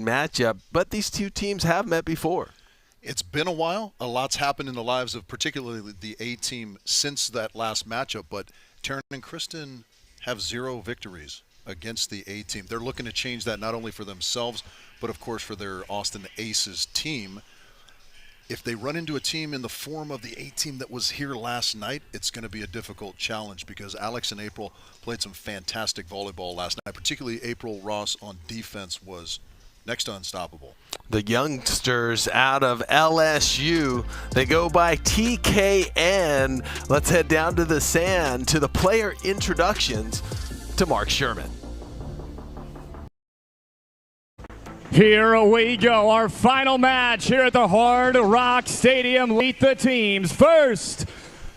matchup, but these two teams have met before. It's been a while. A lot's happened in the lives of particularly the A team since that last matchup, but Taryn and Kristen have 0 victories against the A team. They're looking to change that not only for themselves, but of course for their Austin Aces team. If they run into a team in the form of the A team that was here last night, it's going to be a difficult challenge because Alix and April played some fantastic volleyball last night. Particularly April Ross on defense was next to unstoppable. The youngsters out of LSU, they go by TKN. Let's head down to the sand to the player introductions to Mark Sherman. Here we go, our final match here at the Hard Rock Stadium. Meet the teams. First,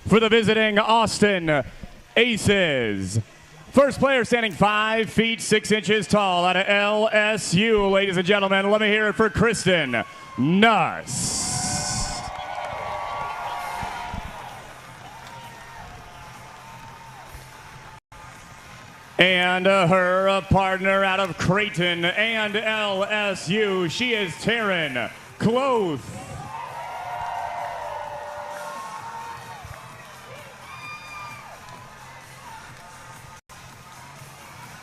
for the visiting Austin Aces. First player standing 5 feet 6 inches tall out of LSU, ladies and gentlemen. Let me hear it for Kristen Nuss. And her partner out of Creighton and LSU, she is Taryn Kloth.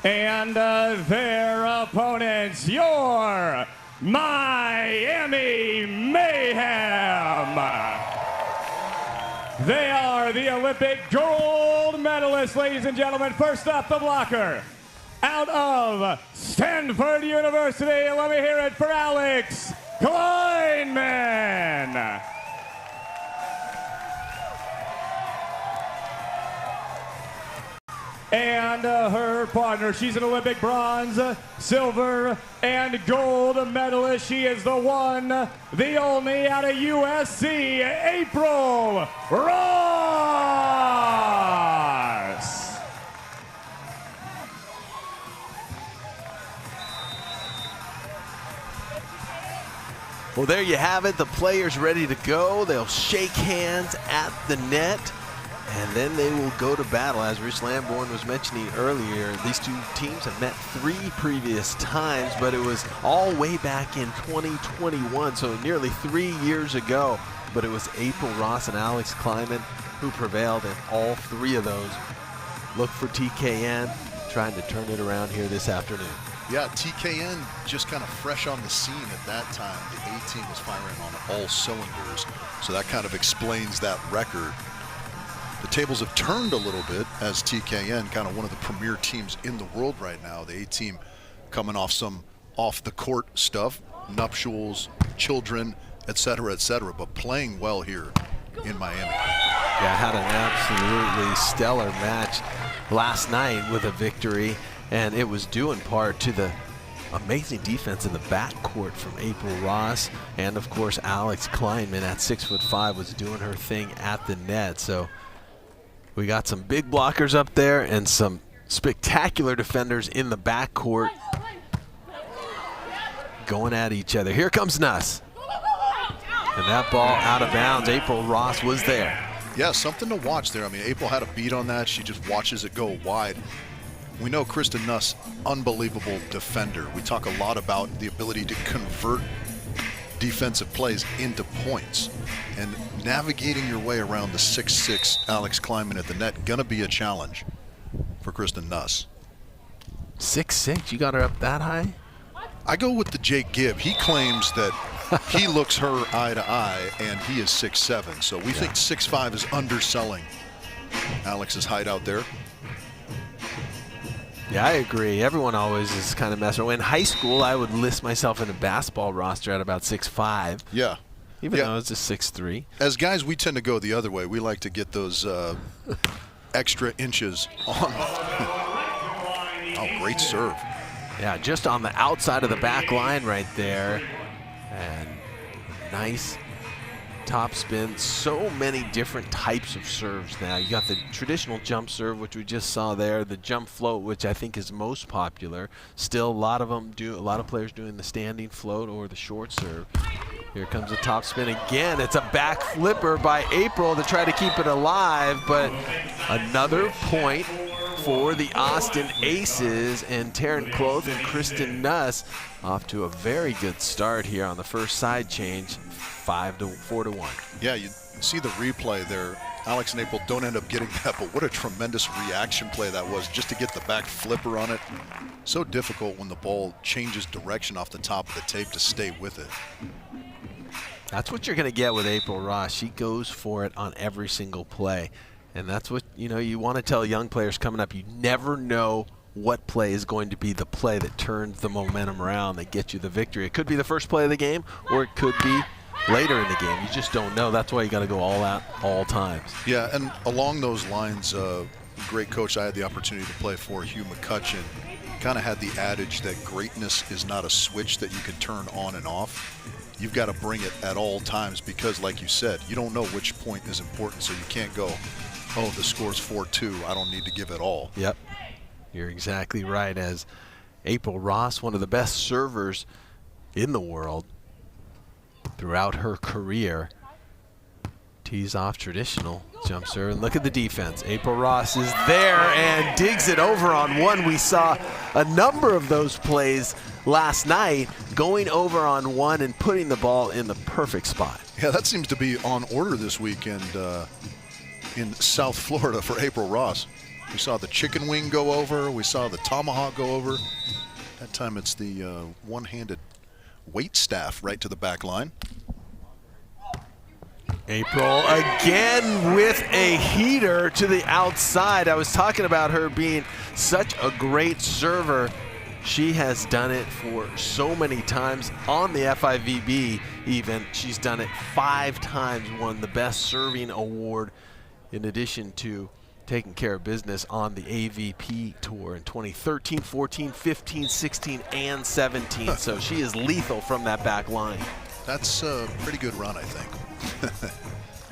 And their opponents, your Miami Mayhem. They are the Olympic gold medalists, ladies and gentlemen. First up, the blocker. Out of Stanford University, let me hear it for Alix Klineman. And her partner, she's an Olympic bronze, silver, and gold medalist. She is the one, the only out of USC, April Ross. Well, there you have it. The players ready to go. They'll shake hands at the net, and then they will go to battle. As Rich Lamborn was mentioning earlier, these two teams have met 3 previous times, but it was all way back in 2021, so nearly 3 years ago. But it was April Ross and Alix Klineman who prevailed in all 3 of those. Look for TKN trying to turn it around here this afternoon. Yeah, TKN just kind of fresh on the scene at that time. The A team was firing on all cylinders, so that kind of explains that record. The tables have turned a little bit as TKN, kind of one of the premier teams in the world right now. The A team coming off some off-the-court stuff, nuptials, children, etc., but playing well here in Miami. Yeah, had an absolutely stellar match last night with a victory, and it was due in part to the amazing defense in the backcourt from April Ross, and of course Alix Klineman at 6'5" was doing her thing at the net. So we got some big blockers up there and some spectacular defenders in the backcourt going at each other. Here comes Nuss. And that ball out of bounds. April Ross was there. Yeah, something to watch there. I mean, April had a beat on that. She just watches it go wide. We know Kristen Nuss, unbelievable defender. We talk a lot about the ability to convert defensive plays into points. And navigating your way around the 6'6" Alix Klineman at the net, gonna be a challenge for Kristen Nuss. 6'6", you got her up that high? I go with the Jake Gibb. He claims that he looks her eye to eye, and he is 6'7". So we think 6'5" is underselling Alix's height out there. Yeah, I agree. Everyone always is kind of messing around. In high school, I would list myself in a basketball roster at about 6'5". Yeah. Even though it's a 6'3". As guys, we tend to go the other way. We like to get those extra inches on. Oh, great serve. Yeah, just on the outside of the back line right there. And nice top spin. So many different types of serves now. You got the traditional jump serve, which we just saw there, the jump float, which I think is most popular. Still, a lot of players doing the standing float or the short serve. Here comes the top spin again. It's a back flipper by April to try to keep it alive, but another point for the Austin Aces, and Taryn Kloth and Kristen Nuss off to a very good start here on the first side change, 4-1. Yeah, you see the replay there. Alix and April don't end up getting that, but what a tremendous reaction play that was just to get the back flipper on it. So difficult when the ball changes direction off the top of the tape to stay with it. That's what you're going to get with April Ross. She goes for it on every single play. And that's what, you want to tell young players coming up. You never know what play is going to be the play that turns the momentum around, that gets you the victory. It could be the first play of the game, or it could be later in the game. You just don't know. That's why you got to go all out all times. Yeah, and along those lines, great coach I had the opportunity to play for, Hugh McCutcheon, kind of had the adage that greatness is not a switch that you can turn on and off. You've got to bring it at all times because, like you said, you don't know which point is important, so you can't go, oh, the score's 4-2, I don't need to give it all. Yep, you're exactly right. As April Ross, one of the best servers in the world throughout her career, tees off traditional jump serve, and look at the defense. April Ross is there and digs it over on one. We saw a number of those plays last night, going over on one and putting the ball in the perfect spot. Yeah, that seems to be on order this weekend in South Florida for April Ross. We saw the chicken wing go over. We saw the tomahawk go over. That time it's the one-handed wait staff right to the back line. April again with a heater to the outside. I was talking about her being such a great server. She has done it for so many times on the FIVB even. She's done it 5 times, won the best serving award, in addition to taking care of business on the AVP tour in 2013, 14, 15, 16, and 17. So she is lethal from that back line. That's a pretty good run, I think.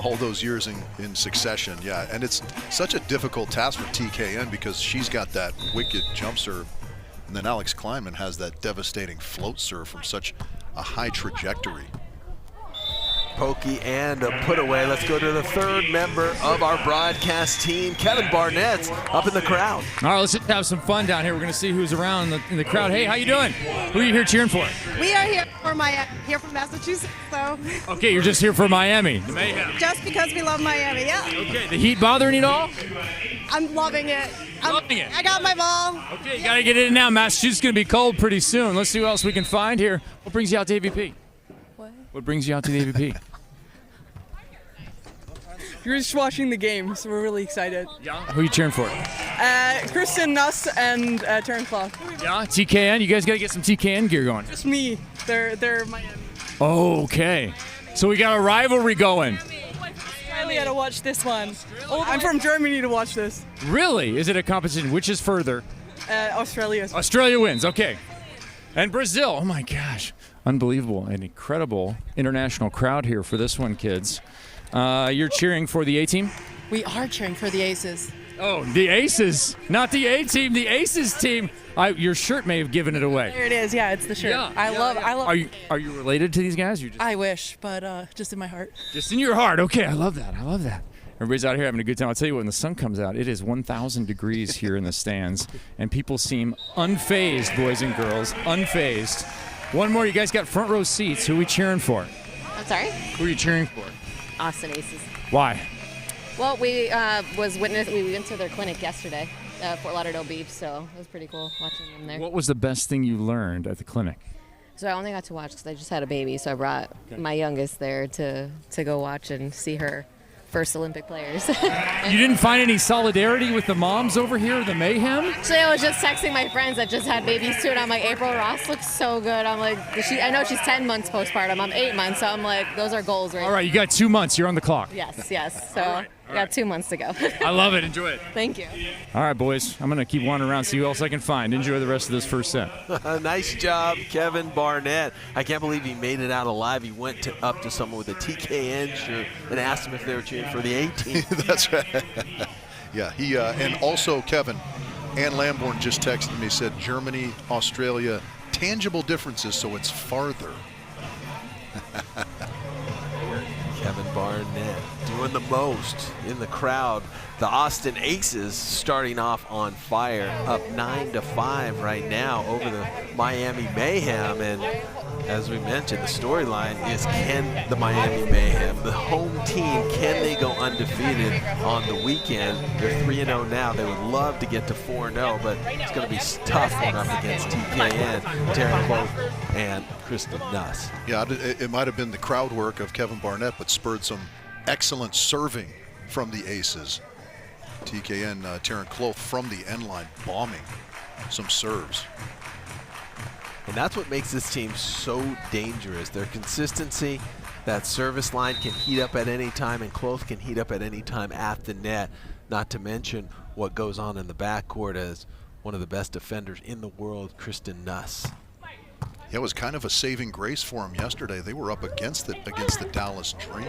All those years in succession, yeah. And it's such a difficult task for TKN because she's got that wicked jump serve. And then Alix Klineman has that devastating float serve from such a high trajectory. Pokey and a put away. Let's go to the third member of our broadcast team. Kevin Barnett's up in the crowd. All right, let's just have some fun down here. We're going to see who's around in the crowd. Hey, how you doing? Who are you here cheering for? We are here from Massachusetts, so. Okay, you're just here for Miami. The Mayhem. Just because we love Miami, yeah. Okay, the heat bothering you at all? I'm loving it. Loving it. I got my ball. Okay, you got to get in now. Massachusetts is going to be cold pretty soon. Let's see what else we can find here. What brings you out to AVP? What brings you out to the AVP? You're just watching the game, so we're really excited. Yeah. Who are you cheering for? Kristen, Nuss, and Taryn, Kloth. Yeah, TKN. You guys got to get some TKN gear going. Just me. They're Miami. Okay. So we got a rivalry going. Australia to watch this one. I'm from Germany to watch this. Really? Is it a competition? Which is further? Australia. Australia wins. Okay. And Brazil. Oh my gosh. Unbelievable. An incredible international crowd here for this one, kids. You're cheering for the A team? We are cheering for the Aces. Oh, the Aces, not the A team, the Aces team. Your shirt may have given it away. There it is. Yeah, it's the shirt. Yeah, I love. Are you related to these guys? I wish, but just in my heart. Just in your heart. Okay, I love that. Everybody's out here having a good time. I'll tell you what, when the sun comes out, it is 1,000 degrees here in the stands, and people seem unfazed, boys and girls, unfazed. One more, you guys got front row seats. Who are we cheering for? I'm sorry? Who are you cheering for? Austin Aces. Why? Well, we went to their clinic yesterday, Fort Lauderdale Beach, so it was pretty cool watching them there. What was the best thing you learned at the clinic? So I only got to watch because I just had a baby, so I brought my youngest there to go watch and see her first Olympic players. You didn't find any solidarity with the moms over here, the Mayhem? Actually, I was just texting my friends that just had babies too, and I'm like, April Ross looks so good. I'm like, I know she's 10 months postpartum. I'm 8 months, so I'm like, those are goals, right? All right, you got 2 months. You're on the clock. Yes. So I got 2 months to go. I love it. Enjoy it. Thank you. All right, boys. I'm going to keep wandering around, see who else I can find. Enjoy the rest of this first set. Nice job, Kevin Barnett. I can't believe he made it out alive. He went up to someone with a TKN shirt and asked him if they were cheering for the A team. That's right. Yeah, he and also Kevin, Ann Lamborn just texted me, said Germany, Australia, tangible differences, so it's farther. Kevin Kevin Barnett doing the most in the crowd. The Austin Aces starting off on fire, up 9-5 right now over the Miami Mayhem. And as we mentioned, the storyline is, can the Miami Mayhem, the home team, can they go undefeated on the weekend? They're 3-0 now. They would love to get to 4-0, but it's going to be tough going up against TKN, Taryn, Kloth, and Kristen Nuss. Yeah, it might have been the crowd work of Kevin Barnett, but spurred some excellent serving from the Aces. TKN, Taryn Kloth from the end line, bombing some serves. And that's what makes this team so dangerous. Their consistency, that service line can heat up at any time, and Kloth can heat up at any time at the net, not to mention what goes on in the backcourt as one of the best defenders in the world, Kristen Nuss. Yeah, it was kind of a saving grace for them yesterday. They were up against the Dallas Dream,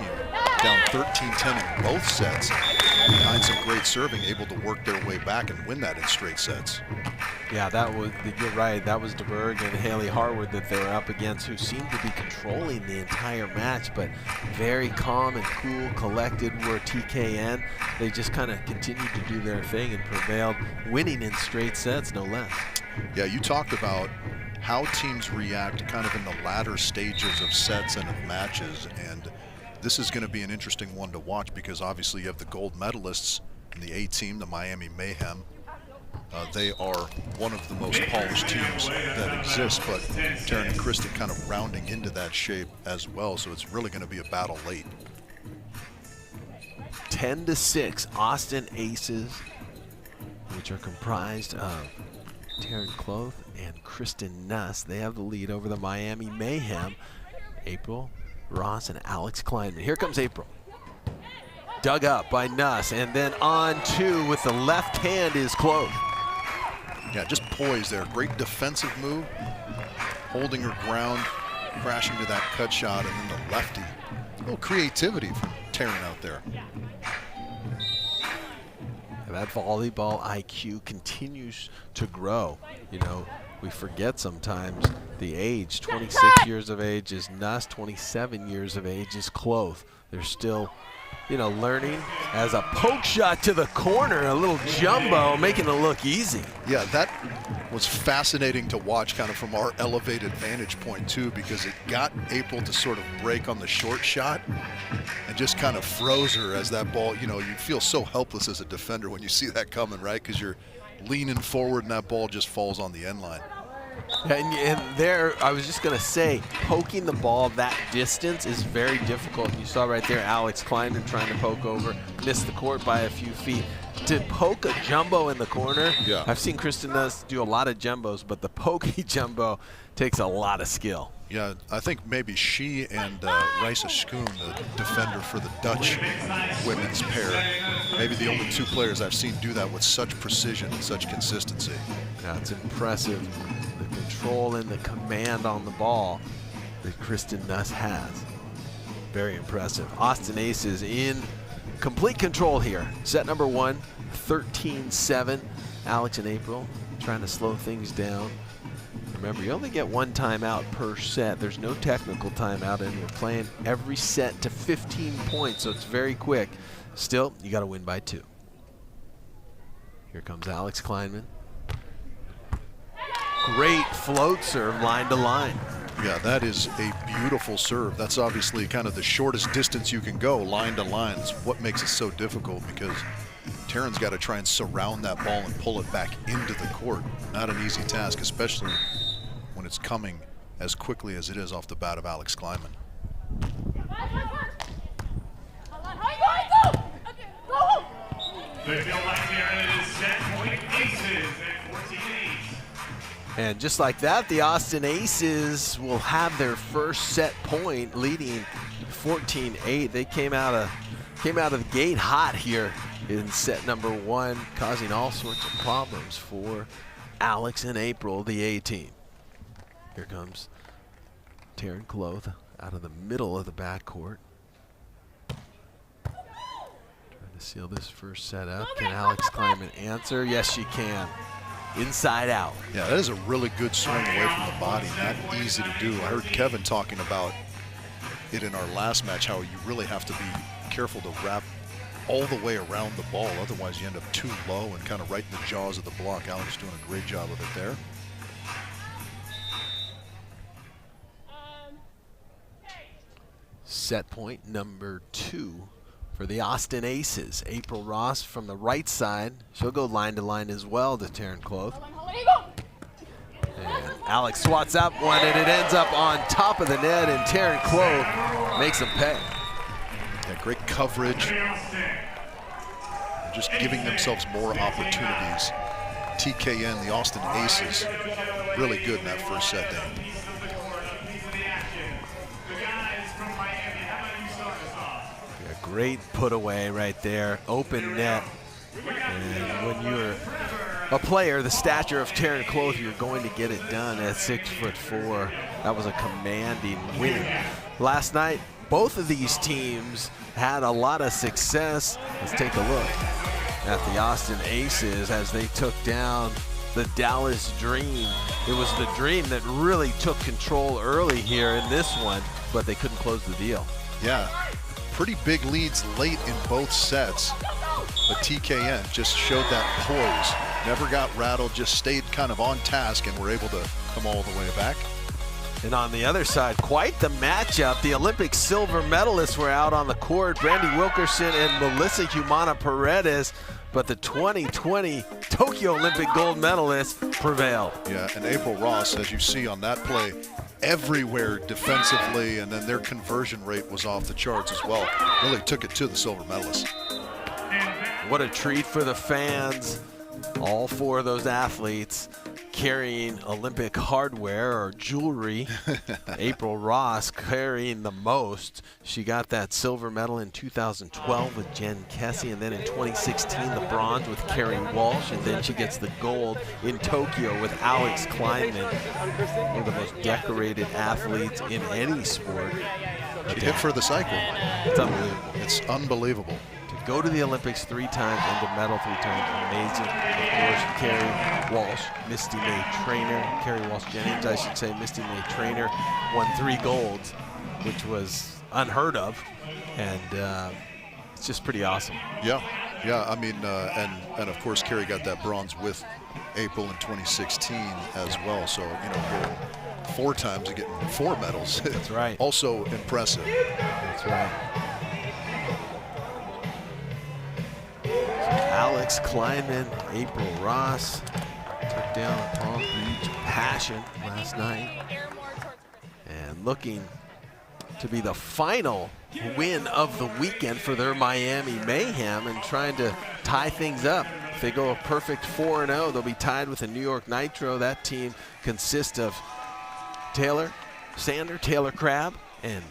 down 13-10 in both sets. Behind some great serving, able to work their way back and win that in straight sets. Yeah, that was, you're right, that was DeBerg and Haley Harwood that they were up against, who seemed to be controlling the entire match, but very calm and cool, collected were TKN. They just kind of continued to do their thing and prevailed, winning in straight sets, no less. Yeah, you talked about how teams react kind of in the latter stages of sets and of matches, and this is going to be an interesting one to watch because obviously you have the gold medalists in the A team, the Miami Mayhem. They are one of the most polished teams that exist, but Taryn and Kristen kind of rounding into that shape as well, so it's really going to be a battle late. 10-6, Austin Aces, which are comprised of Taryn Kloth and Kristen Nuss. They have the lead over the Miami Mayhem, April Ross and Alix Klineman. Here comes April. Dug up by Nuss, and then on two with the left hand is Kloth. Yeah, just poised there. Great defensive move, holding her ground, crashing to that cut shot, and then the lefty. A little creativity from Taryn out there. And that volleyball IQ continues to grow. You know, we forget sometimes the age. 26 years of age is Nuss, 27 years of age is Kloth. They're still, you know, learning. As a poke shot to the corner, a little jumbo, making it look easy. Yeah, that was fascinating to watch kind of from our elevated vantage point too, because it got April to sort of break on the short shot and just kind of froze her as that ball, you know, you feel so helpless as a defender when you see that coming, right? Because you're leaning forward and that ball just falls on the end line. And there, I was just going to say, poking the ball that distance is very difficult. You saw right there Alix Klineman trying to poke over, missed the court by a few feet. To poke a jumbo in the corner, yeah. I've seen Kristen Nuss do a lot of jumbos, but the pokey jumbo takes a lot of skill. Yeah, I think maybe she and Raisa Schoon, the defender for the Dutch women's pair, maybe the only two players I've seen do that with such precision and such consistency. Yeah, it's impressive, the control and the command on the ball that Kristen Nuss has. Very impressive. Austin Aces in complete control here. Set number one, 13-7. Alix and April trying to slow things down. Remember, you only get one timeout per set. There's no technical timeout, and you're playing every set to 15 points, so it's very quick. Still, you got to win by 2. Here comes Alix Klineman. Great float serve, line to line. Yeah, that is a beautiful serve. That's obviously kind of the shortest distance you can go, line to line. It's what makes it so difficult, because Taryn's got to try and surround that ball and pull it back into the court. Not an easy task, especially when it's coming as quickly as it is off the bat of Alix Klineman. They feel like it is set point Aces at 14-8. And just like that, the Austin Aces will have their first set point, leading 14-8. They came out of the gate hot here in set number one, causing all sorts of problems for Alix and April, the A team. Here comes Taryn Kloth out of the middle of the backcourt. Trying to seal this first set up. Can Alix Klineman answer? Yes, she can. Inside out. Yeah, that is a really good swing away from the body. Not easy to do. I heard Kevin talking about it in our last match, how you really have to be careful to wrap all the way around the ball. Otherwise, you end up too low and kind of right in the jaws of the block. Alix doing a great job of it there. Set point number 2 for the Austin Aces. April Ross from the right side. She'll go line to line as well to Taryn Kloth. And Alix swats up one, and it ends up on top of the net, and Taryn Kloth makes them pay. Yeah, great coverage. Just giving themselves more opportunities. TKN, the Austin Aces, really good in that first set there. Great put away right there, open net. And when you're a player the stature of Taryn Kloth, you're going to get it done at 6'4". That was a commanding win. Last night, both of these teams had a lot of success. Let's take a look at the Austin Aces as they took down the Dallas Dream. It was the Dream that really took control early here in this one, but they couldn't close the deal. Yeah. Pretty big leads late in both sets, but TKN just showed that poise, never got rattled, just stayed kind of on task and were able to come all the way back. And on the other side, quite the matchup. The Olympic silver medalists were out on the court, Brandy Wilkerson and Melissa Humana Paredes, but the 2020 Tokyo Olympic gold medalists prevailed. Yeah, and April Ross, as you see on that play, everywhere defensively, and then their conversion rate was off the charts as well. Really took it to the silver medalists. What a treat for the fans. All 4 of those athletes carrying Olympic hardware or jewelry. April Ross carrying the most. She got that silver medal in 2012 with Jen Kessie, and then in 2016 the bronze with Carrie Walsh, and then she gets the gold in Tokyo with Alix Klineman, one of the most decorated athletes in any sport. She hit for the cycle. It's unbelievable. It's unbelievable. Go to the Olympics 3 times and to medal 3 times. Amazing. Of course, Carrie Walsh, Misty May Trainer, Carrie Walsh Jennings, I should say, Misty May Trainer, won 3 golds, which was unheard of, and it's just pretty awesome. Yeah, yeah. I mean, and of course, Carrie got that bronze with April in 2016 as well. So you know, 4 times and getting 4 medals. That's right. Also impressive. That's right. Alix Klineman, April Ross took down Palm Beach Passion last night, and looking to be the final win of the weekend for their Miami Mayhem, and trying to tie things up. If they go a perfect 4-0, they'll be tied with the New York Nitro. That team consists of Taylor Crabb, and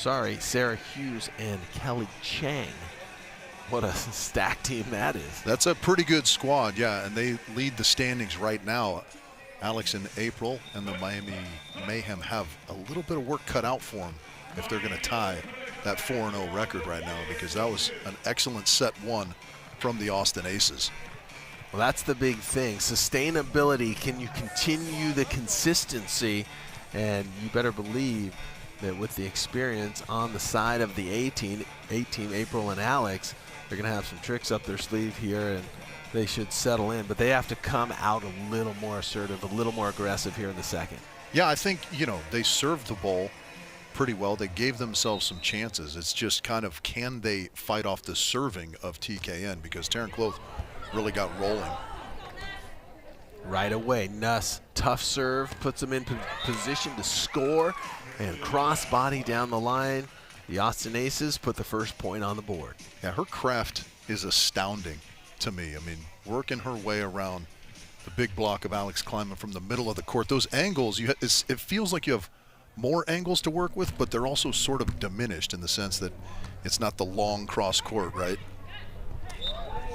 Sarah Hughes and Kelly Chang. What a stacked team that is. That's a pretty good squad, yeah, and they lead the standings right now. Alix and April and the Miami Mayhem have a little bit of work cut out for them if they're going to tie that 4-0 record right now, because that was an excellent set 1 from the Austin Aces. Well, that's the big thing. Sustainability. Can you continue the consistency? And you better believe that with the experience on the side of the A-team, April and Alix, they're going to have some tricks up their sleeve here, and they should settle in. But they have to come out a little more assertive, a little more aggressive here in the second. Yeah, I think, you know, they served the ball pretty well. They gave themselves some chances. It's just kind of, can they fight off the serving of TKN, because Taryn Kloth really got rolling. Right away, Nuss, tough serve, puts them in position to score, and cross body down the line. The Austin Aces put the first point on the board. Yeah, her craft is astounding to me. I mean, working her way around the big block of Alix Klineman from the middle of the court. Those angles, it feels like you have more angles to work with, but they're also sort of diminished in the sense that it's not the long cross court, right?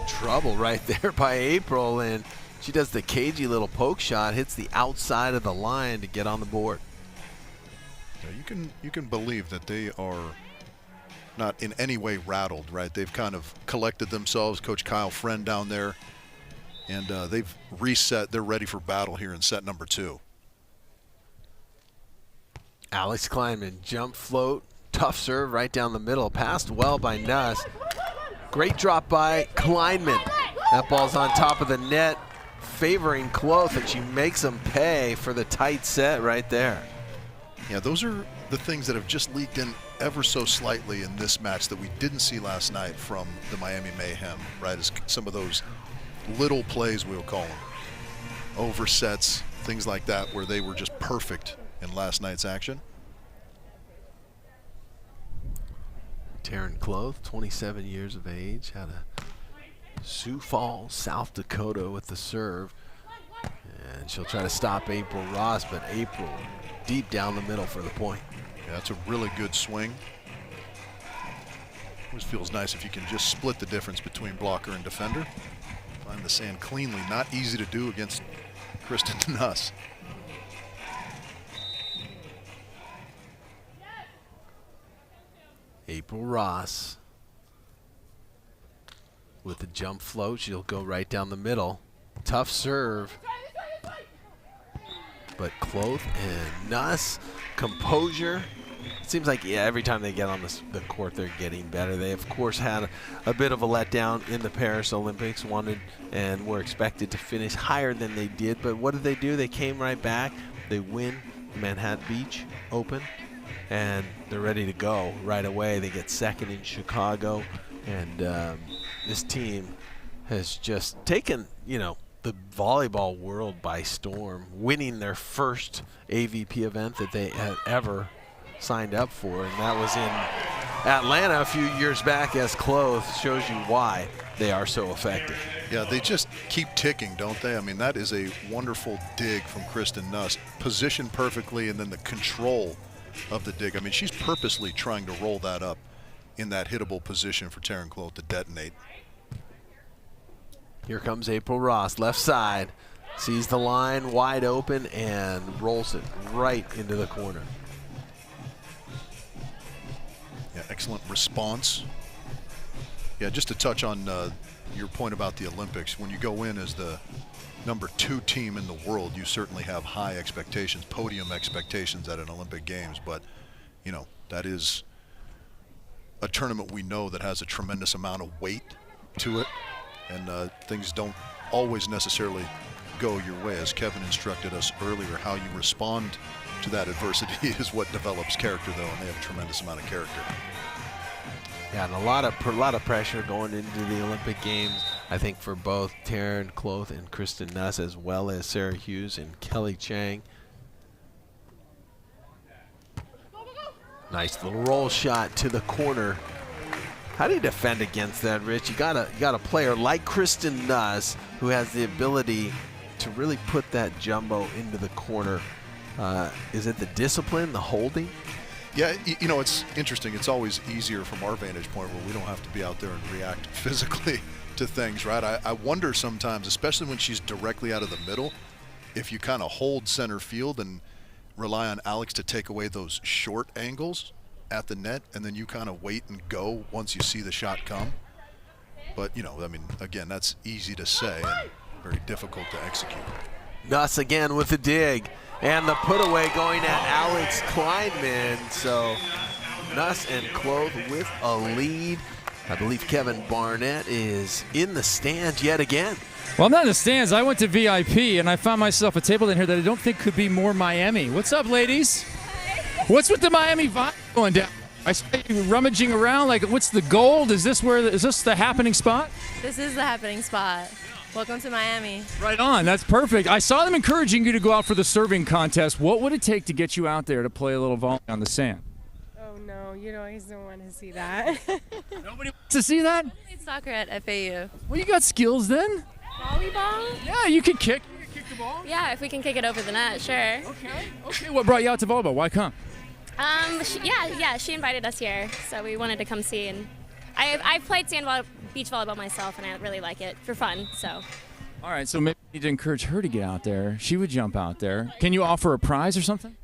Trouble right there by April, and she does the cagey little poke shot, hits the outside of the line to get on the board. Yeah, you can believe that they are not in any way rattled, right? They've kind of collected themselves. Coach Kyle Friend down there, and they've reset. They're ready for battle here in set number 2. Alix Klineman, jump float, tough serve right down the middle. Passed well by Nuss. Great drop by Klineman. That ball's on top of the net, favoring Kloth, and she makes him pay for the tight set right there. Yeah, those are the things that have just leaked in ever so slightly in this match that we didn't see last night from the Miami Mayhem, right? As some of those little plays, we'll call them, oversets, things like that, where they were just perfect in last night's action. Taryn Kloth, 27 years of age, out of Sioux Falls, South Dakota with the serve. And she'll try to stop April Ross, but April deep down the middle for the point. Yeah, that's a really good swing. Always feels nice if you can just split the difference between blocker and defender. Find the sand cleanly. Not easy to do against Kristen Nuss. April Ross with the jump float. She'll go right down the middle. Tough serve. But Kloth and Nuss, composure. It seems like, yeah, every time they get on the court, they're getting better. They, of course, had a bit of a letdown in the Paris Olympics, wanted and were expected to finish higher than they did. But what did they do? They came right back. They win Manhattan Beach Open, and they're ready to go right away. They get second in Chicago, and this team has just taken, you know, the volleyball world by storm, winning their first AVP event that they had ever signed up for, and that was in Atlanta a few years back. As Kloth shows you why they are so effective. Yeah, they just keep ticking, don't they? I mean, that is a wonderful dig from Kristen Nuss, positioned perfectly, and then the control of the dig. I mean, she's purposely trying to roll that up in that hittable position for Taryn Kloth to detonate. Here comes April Ross, left side, sees the line wide open and rolls it right into the corner. Yeah, excellent response. Yeah, just to touch on your point about the Olympics, when you go in as the #2 team in the world, you certainly have high expectations, podium expectations at an Olympic Games, but you know, that is a tournament we know that has a tremendous amount of weight to it, and things don't always necessarily go your way. As Kevin instructed us earlier, how you respond to that adversity is what develops character, though, and they have a tremendous amount of character. Yeah, and a lot of pressure going into the Olympic Games, I think, for both Taryn Kloth and Kristen Nuss, as well as Sarah Hughes and Kelly Chang. Nice little roll shot to the corner. How do you defend against that, Rich? You got a player like Kristen Nuss who has the ability to really put that jumbo into the corner. Is it the discipline, the holding? Yeah, you know, it's interesting. It's always easier from our vantage point where we don't have to be out there and react physically to things, right? I wonder sometimes, especially when she's directly out of the middle, if you kind of hold center field and rely on Alix to take away those short angles at the net, and then you kind of wait and go once you see the shot come. But, you know, I mean, again, that's easy to say and very difficult to execute. Nuss again with the dig. And the put away going at Alix Klineman. So Nuss and Kloth with a lead. I believe Kevin Barnett is in the stands yet again. Well, I'm not in the stands. I went to VIP, and I found myself a table in here that I don't think could be more Miami. What's up, ladies? What's with the Miami vibe going down? I saw you rummaging around. Like, what's the gold? Is this the happening spot? This is the happening spot. Welcome to Miami. Right on. That's perfect. I saw them encouraging you to go out for the serving contest. What would it take to get you out there to play a little volley on the sand? Oh no, you always don't want to see that. Nobody wants to see that? I played soccer at FAU. Well, you got skills then. Volleyball? Yeah, you can kick. You can kick the ball. Yeah, if we can kick it over the net, sure. Okay. What brought you out to volleyball? Why come? She invited us here, so we wanted to come see. And I've played beach volleyball myself, and I really like it for fun. So. All right, so maybe you need to encourage her to get out there. She would jump out there. Can you offer a prize or something?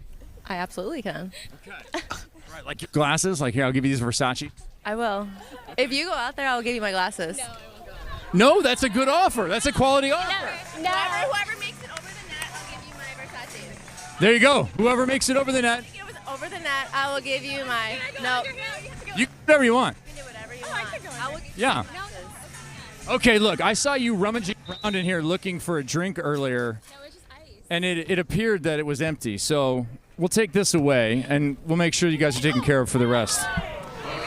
I absolutely can. Okay. All right, like your glasses. Like, here, I'll give you these Versace. I will. If you go out there, I'll give you my glasses. No, I won't go. No, that's a good offer. That's a quality offer. No. Whoever makes it over the net, I'll give you my Versace. There you go. Whoever makes it over the net. It was over over the net, I will give you my, no. You can do whatever you want. You can do whatever you want. I will, Yeah. Okay, look, I saw you rummaging around in here looking for a drink earlier, and it appeared that it was empty. So we'll take this away, and we'll make sure you guys are taken care of for the rest.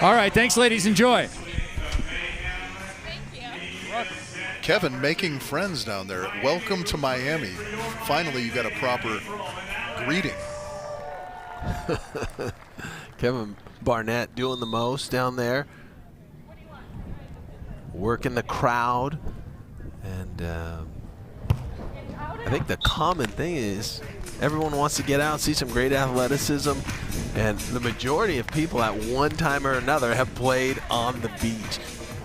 All right, thanks, ladies. Enjoy. Kevin making friends down there. Welcome to Miami. Finally, you got a proper greeting. Kevin Barnett doing the most down there, working the crowd, and I think the common thing is everyone wants to get out, see some great athleticism, and the majority of people at one time or another have played on the beach.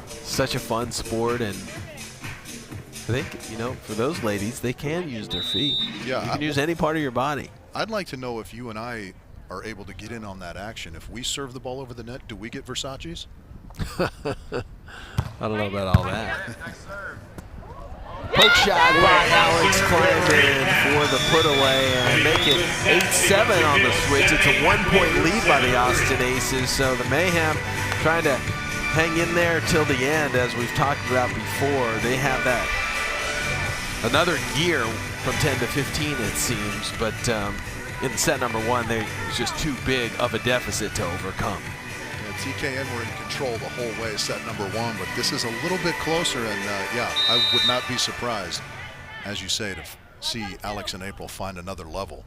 Such a fun sport, and I think, you know, for those ladies, they can use their feet. Yeah, you can use any part of your body. I'd like to know if you and I are able to get in on that action. If we serve the ball over the net, do we get Versace's? I don't know about all that. Poke shot by Alix Klineman for the put away, and make it 8-7 on the switch. It's a 1-point lead by the Austin Aces, so the Mayhem trying to hang in there till the end, as we've talked about before. They have that another gear from 10 to 15, it seems, but in set number one, it was just too big of a deficit to overcome. TKN were in control the whole way, set number one, but this is a little bit closer, and yeah, I would not be surprised, as you say, to see Alix and April find another level.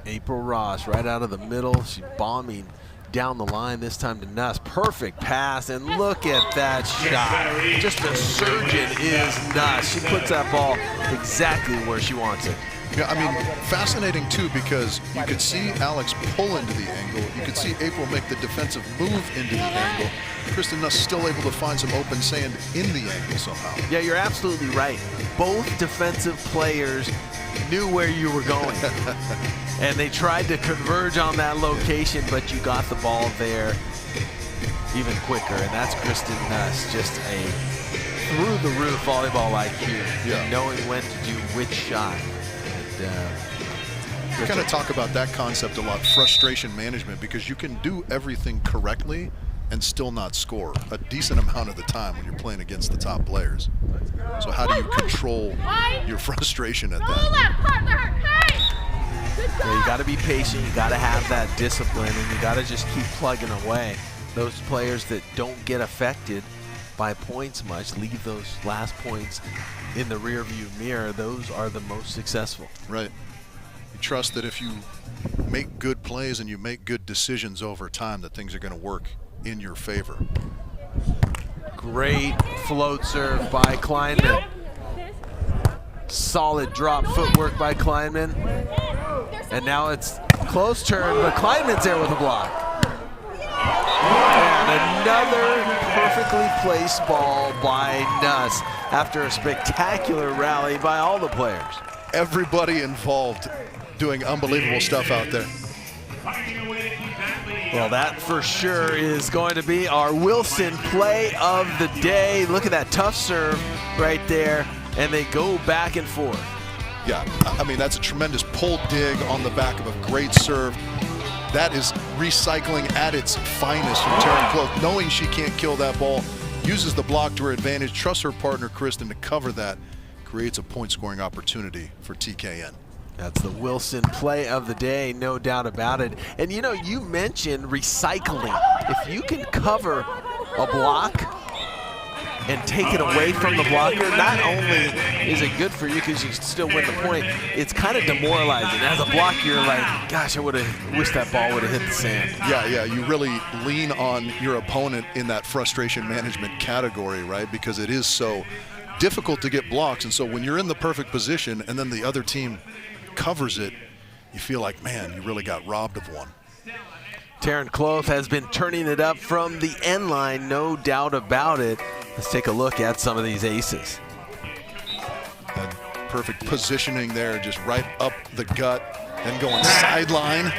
April Ross right out of the middle. She's bombing down the line, this time to Nuss. Perfect pass, and look at that shot. Just a surgeon is Nuss. She puts that ball exactly where she wants it. Yeah, I mean, fascinating too, because you could see Alix pull into the angle. You could see April make the defensive move into the angle. Kristen Nuss still able to find some open sand in the angle somehow. Yeah, you're absolutely right. Both defensive players knew where you were going. And they tried to converge on that location, but you got the ball there even quicker. And that's Kristen Nuss, just a through-the-roof volleyball IQ, yeah, knowing when to do which shot. We kind of talk about that concept a lot, frustration management, because you can do everything correctly and still not score a decent amount of the time when you're playing against the top players. So how do you control your frustration at that? Yeah, you got to be patient, you got to have that discipline, and you got to just keep plugging away. Those players that don't get affected by points much, leave those last points in the rear view mirror, those are the most successful. Right. You trust that if you make good plays and you make good decisions over time, that things are going to work in your favor. Great float serve by Klineman. Solid drop footwork by Klineman. And now it's close turn, but Klineman's there with a block. And another perfectly placed ball by Nuss after a spectacular rally by all the players. Everybody involved doing unbelievable stuff out there. Well, that for sure is going to be our Wilson play of the day. Look at that tough serve right there, and they go back and forth. Yeah, I mean, that's a tremendous pull dig on the back of a great serve. That is recycling at its finest from Taryn Kloth, knowing she can't kill that ball, uses the block to her advantage, trusts her partner Kristen to cover that, creates a point-scoring opportunity for TKN. That's the Wilson play of the day, no doubt about it. And you know, you mentioned recycling. If you can cover a block and take it away from the blocker, not only is it good for you because you still win the point, it's kind of demoralizing. As a blocker, you're like, gosh, I would have wished that ball would have hit the sand. Yeah, you really lean on your opponent in that frustration management category, right? Because it is so difficult to get blocks, and so when you're in the perfect position and then the other team covers it, you feel like, man, you really got robbed of one. Taryn Kloth has been turning it up from the end line, no doubt about it. Let's take a look at some of these aces. That perfect positioning there, just right up the gut, then going sideline.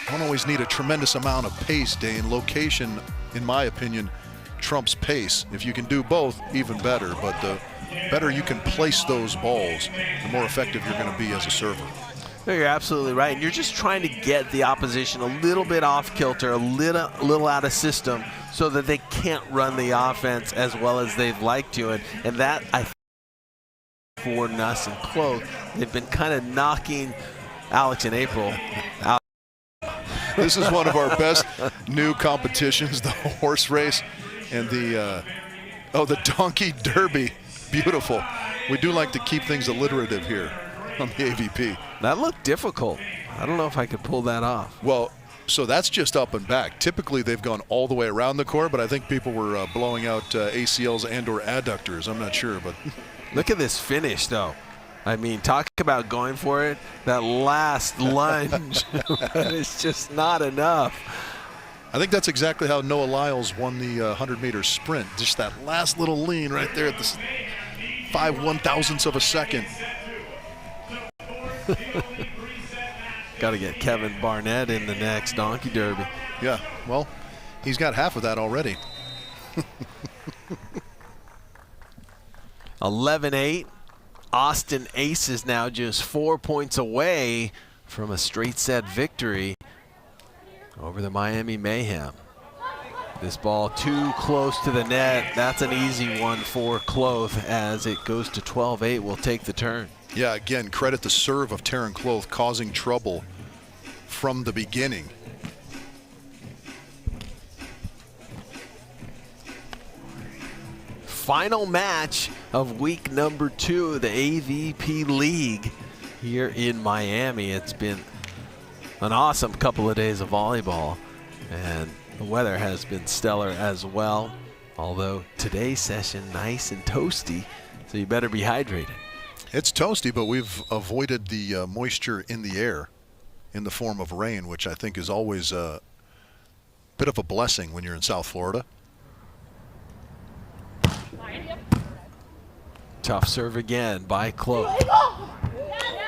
Don't always need a tremendous amount of pace, Dane. Location, in my opinion, trumps pace. If you can do both, even better. But the better you can place those balls, the more effective you're going to be as a server. No, you're absolutely right. And you're just trying to get the opposition a little bit off kilter, a little out of system, so that they can't run the offense as well as they'd like to. And that, I think, for Nuss and Kloth, they've been kind of knocking Alix and April out. This is one of our best new competitions, the horse race and the donkey derby. Beautiful. We do like to keep things alliterative here on the AVP. That looked difficult. I don't know if I could pull that off. Well, so that's just up and back. Typically, they've gone all the way around the court, but I think people were blowing out ACLs and or adductors. I'm not sure, but look at this finish, though. I mean, talk about going for it. That last lunge is just not enough. I think that's exactly how Noah Lyles won the 100-meter sprint. Just that last little lean right there at the 5/1000ths of a second. Got to get Kevin Barnett in the next Donkey Derby. Yeah, well, he's got half of that already. 11-8. Austin Aces now just 4 points away from a straight set victory over the Miami Mayhem. This ball too close to the net. That's an easy one for Kloth as it goes to 12-8. Will take the turn. Yeah, again, credit the serve of Taryn Kloth causing trouble from the beginning. Final match of week number 2 of the AVP League here in Miami. It's been an awesome couple of days of volleyball, and the weather has been stellar as well, although today's session nice and toasty, so you better be hydrated. It's toasty, but we've avoided the moisture in the air in the form of rain, which I think is always a bit of a blessing when you're in South Florida. Tough serve again by Kloth.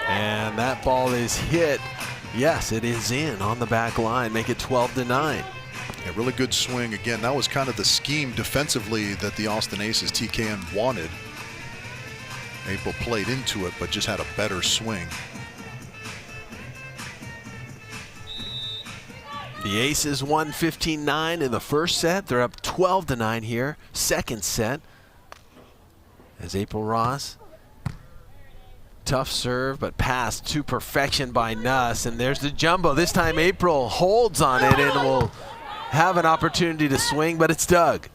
And that ball is hit. Yes, it is in on the back line. Make it 12-9. A really good swing. Again, that was kind of the scheme defensively that the Austin Aces TKN wanted. April played into it, but just had a better swing. The Aces won 15-9 in the first set. They're up 12-9 here. Second set. As April Ross, tough serve, but passed to perfection by Nuss. And there's the jumbo. This time April holds on it and will have an opportunity to swing, but it's dug.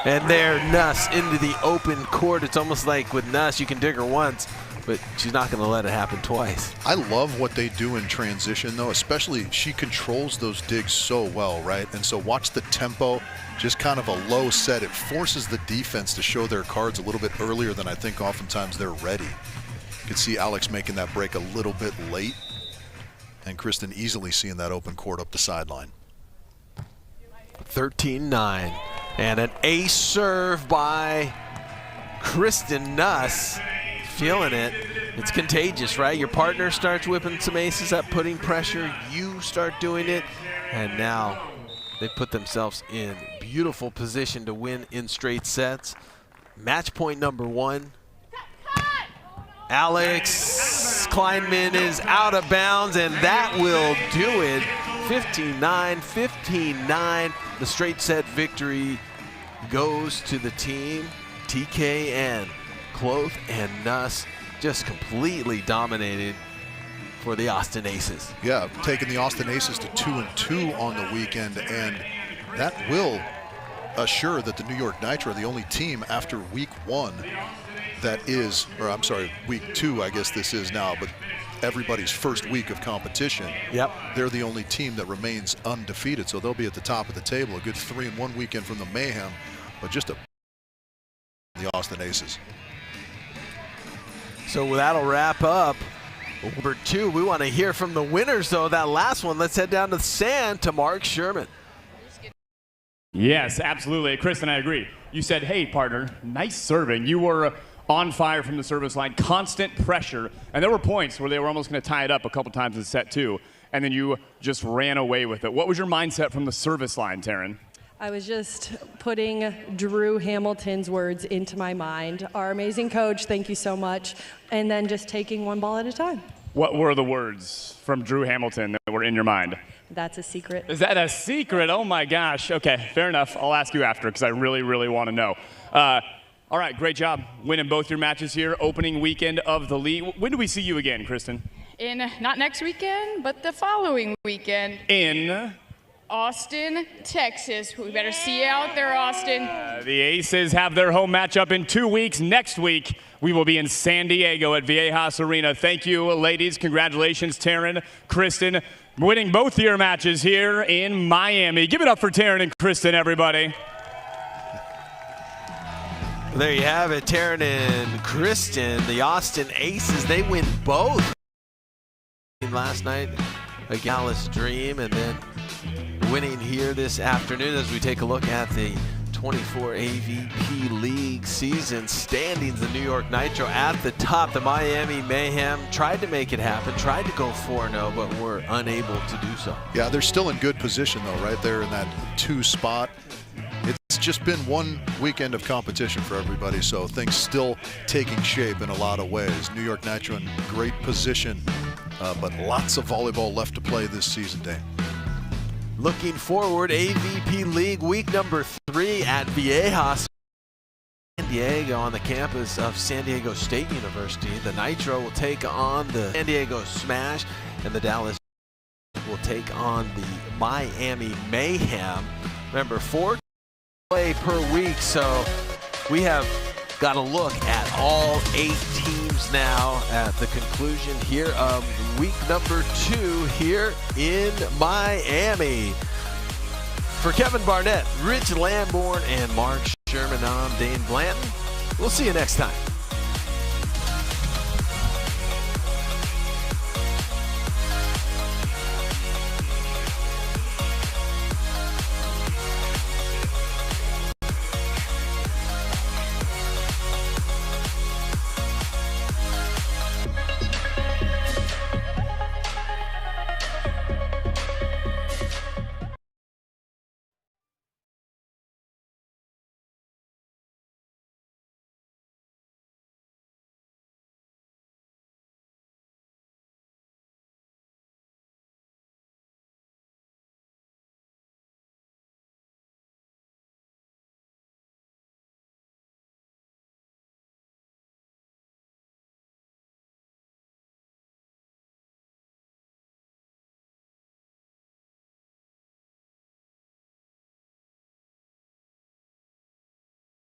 And there, Nuss into the open court. It's almost like with Nuss, you can dig her once, but she's not going to let it happen twice. I love what they do in transition, though, especially she controls those digs so well, right? And so watch the tempo. Just kind of a low set. It forces the defense to show their cards a little bit earlier than I think oftentimes they're ready. You can see Alix making that break a little bit late, and Kristen easily seeing that open court up the sideline. 13-9. And an ace serve by Kristen Nuss. Feeling it. It's contagious, right? Your partner starts whipping some aces up, putting pressure. You start doing it. And now they put themselves in beautiful position to win in straight sets. Match point number 1. Alix Klineman is out of bounds, and that will do it. 15-9, 15-9. The straight set victory goes to the team. TKN, Kloth, and Nuss just completely dominated for the Austin Aces. Yeah, taking the Austin Aces to 2-2 on the weekend, and that will assure that the New York Nitro are the only team after week 1 that is, or I'm sorry, week 2 I guess this is now, but everybody's first week of competition. Yep. They're the only team that remains undefeated, so they'll be at the top of the table. A good 3-1 weekend from the Mayhem, but just the Austin Aces. So that'll wrap up number 2. We want to hear from the winners, though. That last one, let's head down to the sand to Mark Sherman. Yes, absolutely. Kristen, I agree. You said, hey, partner, nice serving. You were on fire from the service line, constant pressure. And there were points where they were almost going to tie it up a couple times in set 2. And then you just ran away with it. What was your mindset from the service line, Taryn? I was just putting Drew Hamilton's words into my mind. Our amazing coach, thank you so much. And then just taking one ball at a time. What were the words from Drew Hamilton that were in your mind? That's a secret. Is that a secret? Oh my gosh. Okay, fair enough. I'll ask you after because I really, really want to know. All right, great job winning both your matches here, opening weekend of the league. When do we see you again, Kristen? Not next weekend, but the following weekend. In Austin, Texas. We better see you out there, Austin. the Aces have their home matchup in 2 weeks. Next week, we will be in San Diego at Viejas Arena. Thank you, ladies. Congratulations, Taryn, Kristen, winning both your matches here in Miami. Give it up for Taryn and Kristen, everybody. There you have it, Taryn and Kristen, the Austin Aces. They win both last night, a Gallus Dream, and then winning here this afternoon as we take a look at the 24 AVP League season standings. The New York Nitro at the top. The Miami Mayhem tried to make it happen, tried to go 4-0, but were unable to do so. Yeah, they're still in good position, though, right there in that 2 spot. It's just been one weekend of competition for everybody, so things still taking shape in a lot of ways. New York Nitro in great position, but lots of volleyball left to play this season, Dane. Looking forward, AVP League week number 3 at Viejas, San Diego, on the campus of San Diego State University. The Nitro will take on the San Diego Smash, and the Dallas will take on the Miami Mayhem. Remember, 4 play per week, so we have got a look at all 8 teams now at the conclusion here of week number 2 here in Miami. For Kevin Barnett, Rich Lamborn, and Mark Sherman, I'm Dane Blanton. We'll see you next time.